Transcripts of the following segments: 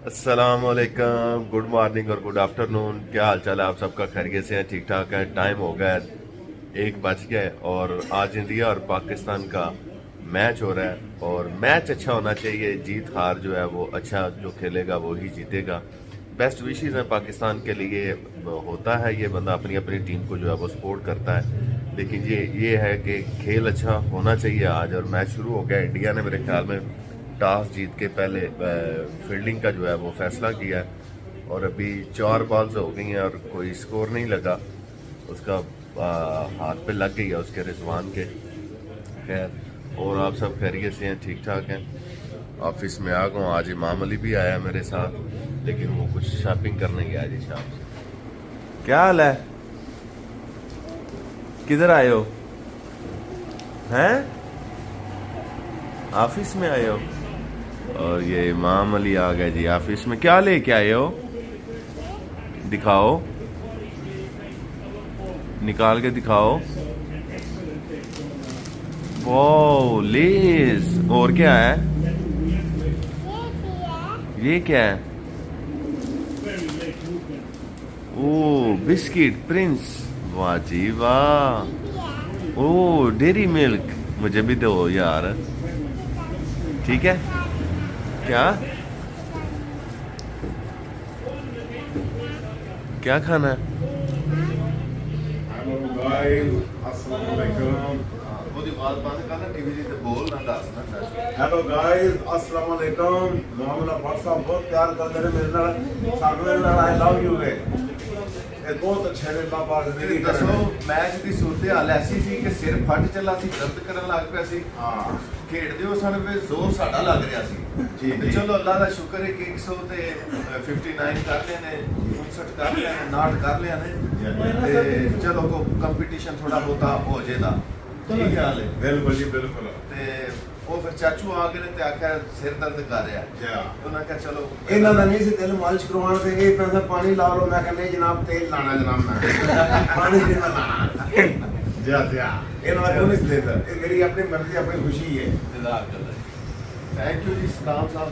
अस्सलामुअलैकुम, good morning और good afternoon. क्या हाल चाल है आप सबका? खैरियत से हैं? ठीक ठाक है? टाइम हो गया है 1 बज गया और आज इंडिया और पाकिस्तान का मैच हो रहा है और मैच अच्छा होना चाहिए। जीत हार जो है वो अच्छा जो खेलेगा वो ही जीतेगा। बेस्ट विशेस हैं पाकिस्तान के लिए। होता है ये बंदा अपनी अपनी टीम को जो है वो सपोर्ट करता है, लेकिन ये है कि खेल अच्छा होना चाहिए आज। और मैच शुरू हो गया। इंडिया ने मेरे ख्याल में टॉस जीत के पहले फील्डिंग का जो है वो फैसला किया है और अभी 4 बॉल्स हो गई हैं और कोई स्कोर नहीं लगा। उसका हाथ पे लग गई है उसके रिजवान के। खैर, और आप सब खैरियत से हैं? ठीक ठाक हैं? ऑफिस में आ गया। आज इमाम अली भी आया मेरे साथ, लेकिन वो कुछ शॉपिंग करने गया जी शाम से। क्या हाल है? किधर आए हो? हैं? ऑफिस में आए हो? और ये इमाम अली आ गए जी ऑफिस में। क्या लेके आए हो? दिखाओ, निकाल के दिखाओ। वो लेस। और क्या है? ये क्या है? ओ, बिस्किट प्रिंस। वाह जी वाह। ओ, डेरी मिल्क। मुझे भी दो यार। ठीक है। क्या क्या खाना है? हेलो गाइस, अस्सलाम वालेकुम। हेलो गाइस, अस्सलाम वालेकुम। मोहम्मद अब्बास साहब बहुत प्यार करते रहे मेरे नाल। सानू मेरे नाल आई लव यू वे। ਇਹ ਬਹੁਤ ਅੱਛੇ ਨੇ ਬਾਬਾ ਜ਼ਿੰਦਗੀ ਦੱਸੋ, ਮੈਚ ਦੀ ਸੂਰਤ ਹਾਲ ਐਸੀ ਸੀ ਕਿ ਸਿਰ ਫਟ ਚੱਲਾ ਸੀ, ਦਰਦ ਕਰਨ ਲੱਗ ਪਿਆ ਸੀ। ਹਾਂ ਖੇਡਦੇ ਹੋ ਸਾਨੂੰ ਵੀ ਜ਼ੋਰ ਸਾਡਾ ਲੱਗ ਰਿਹਾ ਸੀ। ਜੀ, ਤੇ ਜੀ। ਚਲੋ ਅੱਲਾ ਦਾ ਸ਼ੁਕਰ ਹੈ ਕਿ 100 ਤੇ 59 ਕਰ ਲਏ ਨੇ, 59 ਕਰ ਲਿਆ ਨੇ, 59 ਕਰ ਲਿਆ ਨੇ। ਤੇ ਚਲੋ ਕੋ ਕੰਪੀਟੀਸ਼ਨ ਥੋੜਾ ਬਹੁਤਾ ਹੋ ਜੇਦਾ। ਠੀਕ ਹਾਲ ਹੈ। ਬਿਲਕੁਲ ਜੀ ਬਿਲकुल। ਤੇ ਉਹ ਫਿਰ ਚਾਚੂ ਆ ਗਏ ਨੇ ਤੇ ਆਖਿਆ ਸਿਰ ਦਰਦ ਕਰ ਰਿਹਾ। ਜੀ। ਉਹਨਾਂ ਕਿਹਾ ਚਲੋ ਇਹਨਾਂ ਦਾ ਨਹੀਂ ਸੀ ਦਿਲ ਮਾਲਿਸ਼ ਕਰਵਾਉਣ ਤੇ ਇਹ ਪੈਸਾ ਪਾਣੀ ਲਾ ਲਓ। ਮੈਂ ਕਹਿੰਦਾ ਨਹੀਂ ਜਨਾਬ, ਤੇਲ ਲਾਣਾ ਜਨਾਬ। ਮੈਂ ਪਾਣੀ ਨਹੀਂ ਲਾਣਾ। ਜੀ ਜੀ। ਇਹਨਾਂ ਦਾ ਕੋਈ ਨਹੀਂ ਦੇਦਾ। ਇਹ ਮੇਰੀ ਆਪਣੀ ਮਰਜ਼ੀ, ਆਪਣੀ ਖੁਸ਼ੀ ਹੈ। थैंक यू जी सलाम साहब।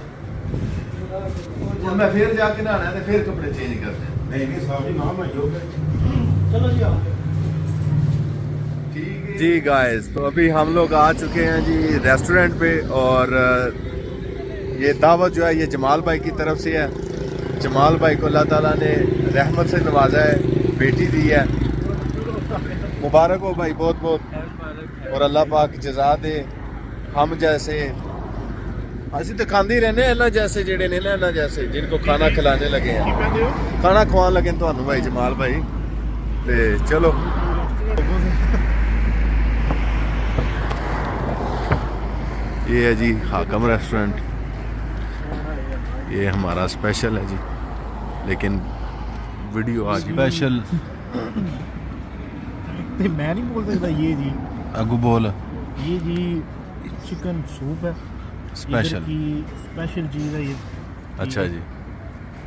मैं फिर जाके नहाना है तो फिर कपड़े चेंज करने हैं। नहीं नहीं साहब जी, नाम है योग। चलो जी आओ। ठीक है जी गाइस, तो अभी हम लोग आ चुके हैं जी रेस्टोरेंट पे और ये दावत जो है ये जमाल भाई की तरफ से है। जमाल भाई को अल्लाह ताला ने रहमत से नवाजा है, बेटी दी है। मुबारक हो भाई, बहुत बहुत। और अल्लाह पाक जज़ा दे। हम जैसे ਅਸੀਂ तो खाते ही रहने हैं जैसे जेडे ने ना जैसे जिनको खाना खिलाने लगे हैं, खाना खवाने लगे ਤੁਹਾਨੂੰ भाई जमाल भाई। ਤੇ चलो ये है जी हाकम रेस्टोरेंट। ये हमारा स्पेशल है जी, लेकिन वीडियो आज स्पेशल मैं नहीं बोल सकता। ये जी अगू बोल। ये जी चिकन सूप है स्पेशल। इधर की स्पेशल चीज़ है ये। अच्छा जी,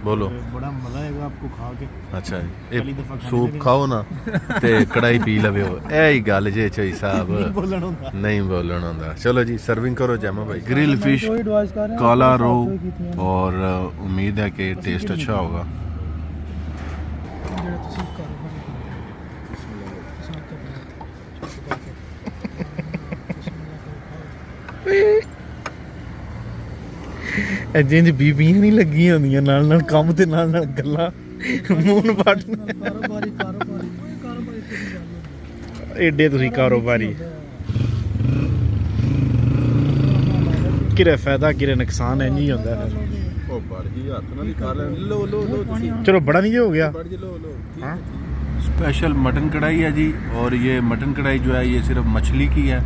बोलो। बड़ा मज़ा आएगा आपको खा के। अच्छा जी, पहली दफा खाने सूप लगे। खाओ ना ते कढ़ाई पी लवे हो। यही गल जे चोई साहब नहीं बोलना होता। नहीं बोलना होंदा। चलो जी सर्विंग करो जैमा भाई। ग्रिल मैं फिश, तो एडवाइस कर रहा हूँ, काला आप रो तो की थी। और उम्मीद है कि टेस्ट अच्छा होगा। ਜਿਹੜਾ ਤੁਸੀਂ ਕਾਰੋਬਾਰ ਜਿੰਜ ਬੀਬੀਆਂ ਨਹੀਂ ਲੱਗੀਆਂ ਹੁੰਦੀਆਂ ਨਾਲ ਨਾਲ ਕੰਮ ਤੇ ਨਾਲ ਨਾਲ ਗੱਲਾਂ ਮੂੰਹ ਨੂੰ ਪੜਨ। ਕਾਰੋਬਾਰੀ ਏਡੇ ਤੁਸੀਂ ਕਾਰੋਬਾਰੀ। ਕਿਰੇ ਫਾਇਦਾ ਕਿਰੇ ਨੁਕਸਾਨ ਇੰਜ ਹੀ ਹੁੰਦਾ ਹੈ। ओ बड़ जी हाथ नाल ही खा ले। लो लो लो तुसी ਚਲੋ ਬੜਾ ਨਹੀਂ ਹੋ ਗਿਆ। बड़ जी लो लो। हां, स्पेशल मटन कढ़ाई है जी। और ये मटन कढ़ाई जो है ये सिर्फ मछली की है।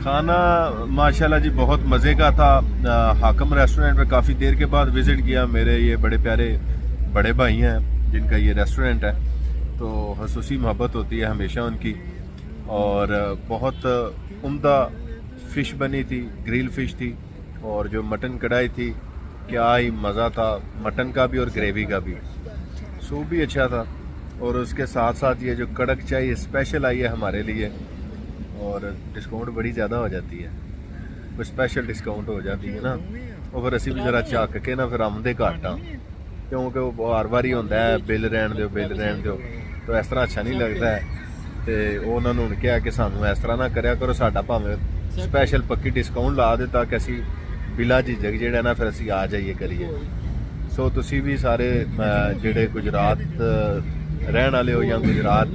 खाना माशाल्लाह जी बहुत मज़े का था। हाकम रेस्टोरेंट में काफ़ी देर के बाद विज़िट किया। मेरे ये बड़े प्यारे बड़े भाई हैं जिनका ये रेस्टोरेंट है, तो हसूसी मोहब्बत होती है हमेशा उनकी। और बहुत उम्दा फ़िश बनी थी, ग्रिल फ़िश थी और जो मटन कढ़ाई थी क्या ही मज़ा था, मटन का भी और ग्रेवी का भी। सूप भी अच्छा था और उसके साथ साथ ये जो कड़क चाय स्पेशल आई है हमारे लिए, और डिस्काउंट बड़ी ज़्यादा हो जाती है, कोई स्पेशल डिस्काउंट हो जाती है ना, वो फिर असी भी जरा झक के ना फिर आमदे घट हाँ, क्योंकि वो बार बार ही होंदा है बिल रहन दो बिल रहन दो, तो इस तरह अच्छा नहीं लगता है। तो उन्होंने हुण कहा कि सानू इस तरह ना करया करो, साडा भावें स्पेशल पक्की डिस्काउंट ला दे ताकि असी बिला झिझक जिहड़ा ना फिर असी आ जाइए करिए। सो तुसी भी सारे जिहड़े गुजरात रहन वाले हो या गुजरात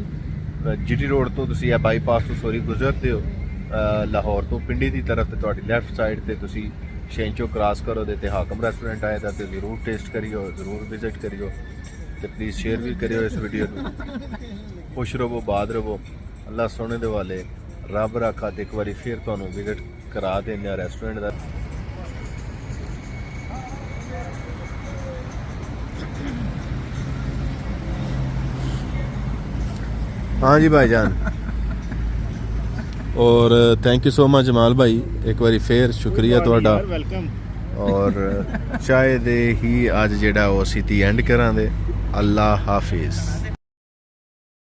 जीटी रोड तो तुसी या बाईपास तो सॉरी गुजरते हो लाहौर तो पिंडी की तरफ तो तुहाडी लैफ्ट साइड ते तुसी शेंचो क्रॉस करो ते हाकम रेस्टोरेंट आए तो जरूर टेस्ट करियो, जरूर विजिट करियो, तो प्लीज़ शेयर भी करियो इस वीडियो को। खुश रहो, बाद रहो, अल्लाह सोने दे वाले रब रखा। तो एक बार फिर तुहानू विजिट करा देने रेस्टोरेंट का। हाँ जी भाईजान, और thank you so much Jamal भाई, एक बार फिर शुक्रिया तुहाडा। और चाहे दे ही अज जिहड़ा वो असीं दी एंड करां दे। अल्लाह हाफिज़।